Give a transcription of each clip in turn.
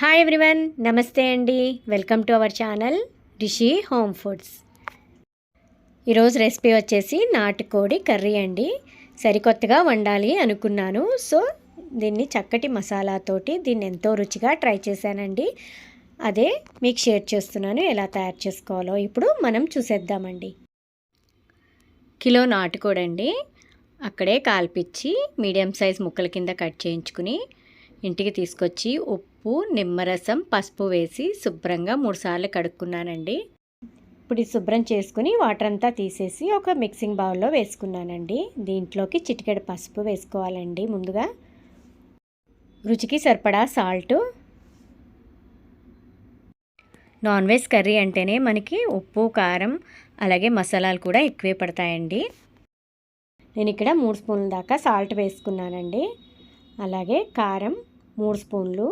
Hi everyone, నమస్తే అండి. Welcome to our channel Rishi home foods. ఈరోజు రెసిపీ వచ్చేసి నాటుకోడి కర్రీ అండి. సరికొత్తగా వండాలి అనుకున్నాను. సో దీన్ని చక్కటి మసాలాతోటి దీన్ని ఎంతో రుచిగా ట్రై చేశానండి. అదే మీకు షేర్ చేస్తున్నాను. ఎలా తయారు చేసుకోవాలో ఇప్పుడు మనం చూసేద్దామండి. కిలో నాటుకోడి అండి. అక్కడే కాల్పిచ్చి మీడియం సైజ్ ముక్కల కింద కట్ చేయించుకుని ఇంటికి తీసుకొచ్చి ఉప్పు, నిమ్మరసం, పసుపు వేసి శుభ్రంగా 3 సార్లు కడుక్కున్నానండి. ఇప్పుడు ఈ శుభ్రం చేసుకుని వాటర్ అంతా తీసేసి ఒక మిక్సింగ్ బౌల్లో వేసుకున్నానండి. దీంట్లోకి చిటికెడు పసుపు వేసుకోవాలండి. ముందుగా రుచికి సరిపడా సాల్టు. నాన్ వెజ్ కర్రీ అంటేనే మనకి ఉప్పు, కారం అలాగే మసాలాలు కూడా ఎక్కువే పడతాయండి. నేను ఇక్కడ 3 స్పూన్ల దాకా సాల్ట్ వేసుకున్నానండి. అలాగే కారం 3 స్పూన్లు.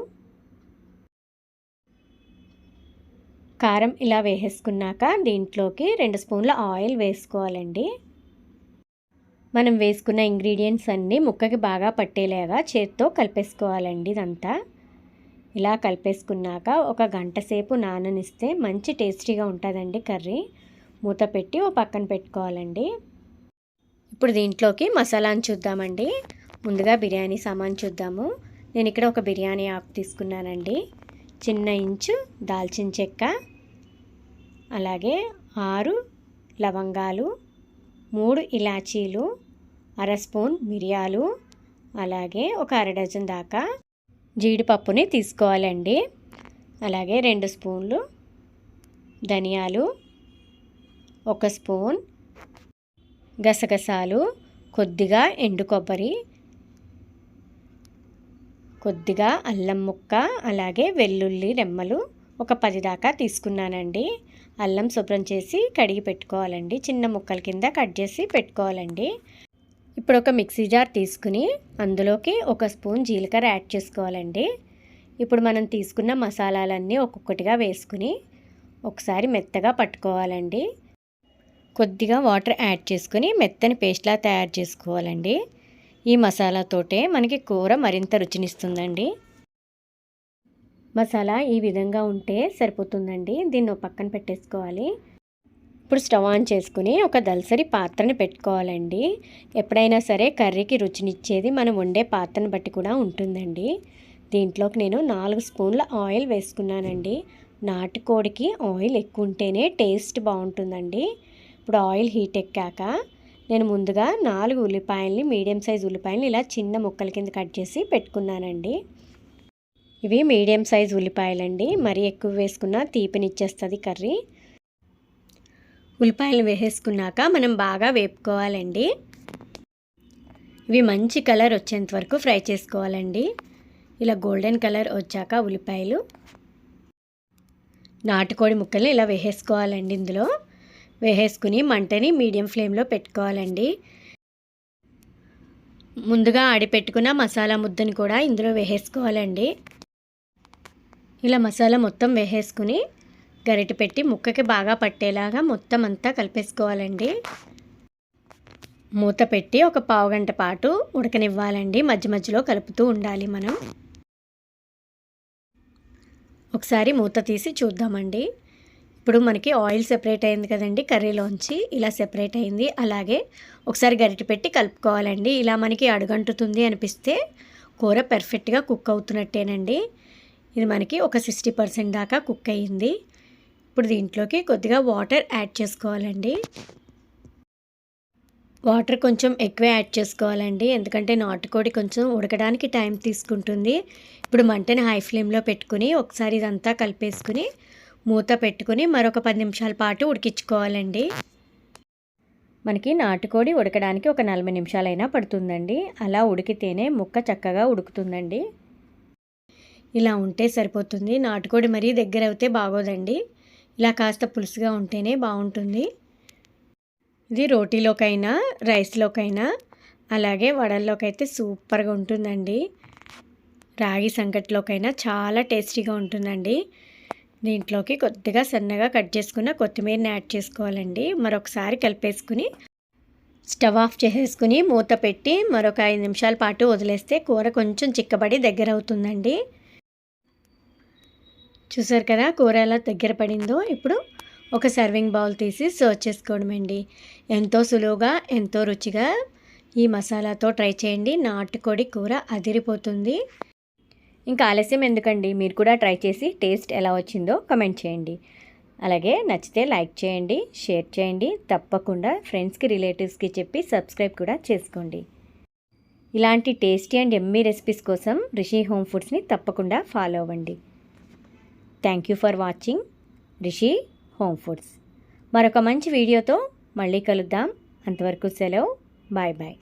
కారం ఇలా వేసేసుకున్నాక దీంట్లోకి 2 స్పూన్ల ఆయిల్ వేసుకోవాలండి. మనం వేసుకున్న ఇంగ్రీడియంట్స్ అన్నీ ముక్కకి బాగా పట్టేలాగా చేత్తో కలిపేసుకోవాలండి. ఇదంతా ఇలా కలిపేసుకున్నాక ఒక గంట సేపు నాననిస్తే మంచి టేస్టీగా ఉంటుందండి కర్రీ. మూత పెట్టి ఓ పక్కన పెట్టుకోవాలండి. ఇప్పుడు దీంట్లోకి మసాలాను చూద్దామండి. ముందుగా బిర్యానీ సామాన్ చూద్దాము. నేను ఇక్కడ ఒక బిర్యానీ ఆకు తీసుకున్నానండి. చిన్న ఇంచు దాల్చిన చెక్క, అలాగే 6 లవంగాలు, 3 ఇలాచీలు, అర స్పూన్ మిరియాలు, అలాగే ఒక అర డజన్ దాకా జీడిపప్పుని తీసుకోవాలండి. అలాగే 2 స్పూన్లు ధనియాలు, 1 స్పూన్ గసగసాలు, కొద్దిగా ఎండు కొబ్బరి, కొద్దిగా అల్లం ముక్క, అలాగే వెల్లుల్లి రెమ్మలు ఒక 10 దాకా తీసుకున్నానండి. అల్లం శుభ్రం చేసి కడిగి పెట్టుకోవాలండి. చిన్న ముక్కల కింద కట్ చేసి పెట్టుకోవాలండి. ఇప్పుడు ఒక మిక్సీ జార్ తీసుకుని అందులోకి 1 స్పూన్ జీలకర్ర యాడ్ చేసుకోవాలండి. ఇప్పుడు మనం తీసుకున్న మసాలాలన్నీ ఒక్కొక్కటిగా వేసుకుని ఒకసారి మెత్తగా పట్టుకోవాలండి. కొద్దిగా వాటర్ యాడ్ చేసుకుని మెత్తని పేస్ట్లా తయారు చేసుకోవాలండి. ఈ మసాలాతోటే మనకి కూర మరింత రుచినిస్తుందండి. మసాలా ఈ విధంగా ఉంటే సరిపోతుందండి. దీన్ని పక్కన పెట్టేసుకోవాలి. ఇప్పుడు స్టవ్ ఆన్ చేసుకుని ఒక దలసరి పాత్రని పెట్టుకోవాలండి. ఎప్పుడైనా సరే కర్రీకి రుచినిచ్చేది మనం వండే పాత్రను బట్టి కూడా ఉంటుందండి. దీంట్లోకి నేను 4 స్పూన్ల ఆయిల్ వేసుకున్నానండి. నాటుకోడికి ఆయిల్ ఎక్కువ ఉంటేనే టేస్ట్ బాగుంటుందండి. ఇప్పుడు ఆయిల్ హీట్ ఎక్కాక నేను ముందుగా 4 ఉల్లిపాయల్ని, మీడియం సైజ్ ఉల్లిపాయలని ఇలా చిన్న ముక్కల కింద కట్ చేసి పెట్టుకున్నానండి. ఇవి మీడియం సైజ్ ఉల్లిపాయలండి. మరీ ఎక్కువ వేసుకున్నా తీపినిచ్చేస్తుంది కర్రీ. ఉల్లిపాయలు వేసేసుకున్నాక మనం బాగా వేపుకోవాలండి. ఇవి మంచి కలర్ వచ్చేంత వరకు ఫ్రై చేసుకోవాలండి. ఇలా గోల్డెన్ కలర్ వచ్చాక ఉల్లిపాయలు, నాటుకోడి ముక్కల్ని ఇలా వేసేసుకోవాలండి. ఇందులో వేసేసుకుని మంటని మీడియం ఫ్లేమ్లో పెట్టుకోవాలండి. ముందుగా ఆడిపెట్టుకున్న మసాలా ముద్దని కూడా ఇందులో వేసేసుకోవాలండి. ఇలా మసాలా మొత్తం వేసేసుకుని గరిటె పెట్టి ముక్కకి బాగా పట్టేలాగా మొత్తం అంతా కలిపేసుకోవాలండి. మూత పెట్టి ఒక పావుగంట పాటు ఉడకనివ్వాలండి. మధ్య మధ్యలో కలుపుతూ ఉండాలి మనం. ఒకసారి మూత తీసి చూద్దామండి. ఇప్పుడు మనకి ఆయిల్ సెపరేట్ అయింది కదండి కర్రీలోంచి. ఇలా సెపరేట్ అయింది. అలాగే ఒకసారి గరిటె పెట్టి కలుపుకోవాలండి. ఇలా మనకి అడుగంటుతుంది అనిపిస్తే కూర పర్ఫెక్ట్గా కుక్ అవుతున్నట్టేనండి. ఇది మనకి ఒక 60% దాకా కుక్ అయ్యింది. ఇప్పుడు దీంట్లోకి కొద్దిగా వాటర్ యాడ్ చేసుకోవాలండి. వాటర్ కొంచెం ఎక్కువే యాడ్ చేసుకోవాలండి. ఎందుకంటే నాటుకోడి కొంచెం ఉడకడానికి టైం తీసుకుంటుంది. ఇప్పుడు మంటని హై ఫ్లేమ్లో పెట్టుకుని ఒకసారి ఇదంతా కలిపేసుకుని మూత పెట్టుకుని మరొక 10 నిమిషాల పాటు ఉడికించుకోవాలండి. మనకి నాటుకోడి ఉడకడానికి ఒక 40 నిమిషాలైనా పడుతుందండి. అలా ఉడికితేనే ముక్క చక్కగా ఉడుకుతుందండి. ఇలా ఉంటే సరిపోతుంది. నాటుకోడి మరీ దగ్గర అవుతే బాగోదండి. ఇలా కాస్త పులుసుగా ఉంటేనే బాగుంటుంది. ఇది రోటీలోకైనా, రైస్లోకైనా, అలాగే వడల్లోకైతే సూపర్గా ఉంటుందండి. రాగి సంకట్లోకైనా చాలా టేస్టీగా ఉంటుందండి. దీంట్లోకి కొద్దిగా సన్నగా కట్ చేసుకున్న కొత్తిమీరని యాడ్ చేసుకోవాలండి. మరొకసారి కలిపేసుకుని స్టవ్ ఆఫ్ చేసేసుకుని మూత పెట్టి మరొక 5 నిమిషాల పాటు వదిలేస్తే కూర కొంచెం చిక్కబడి దగ్గర అవుతుందండి. చూసారు కదా కూర ఎలా దగ్గర పడిందో. ఇప్పుడు ఒక సర్వింగ్ బౌల్ తీసి సర్వ్ చేసుకోవడమండి. ఎంతో సులువుగా ఎంతో రుచిగా ఈ మసాలాతో ట్రై చేయండి. నాటుకోడి కూర అదిరిపోతుంది. ఇంకా ఆలస్యం ఎందుకండి, మీరు కూడా ట్రై చేసి టేస్ట్ ఎలా వచ్చిందో కమెంట్ చేయండి. అలాగే నచ్చితే లైక్ చేయండి, షేర్ చేయండి. తప్పకుండా ఫ్రెండ్స్కి రిలేటివ్స్కి చెప్పి సబ్స్క్రైబ్ కూడా చేసుకోండి. ఇలాంటి టేస్టీ అండ్ ఎమ్మీ రెసిపీస్ కోసం రిషి హోమ్ ఫుడ్స్ని తప్పకుండా ఫాలో అవ్వండి. Thank you for watching Rishi home foods. మరొక మంచి వీడియోతో మళ్ళీ కలుద్దాం. అంతవరకు సెలవు. Bye bye.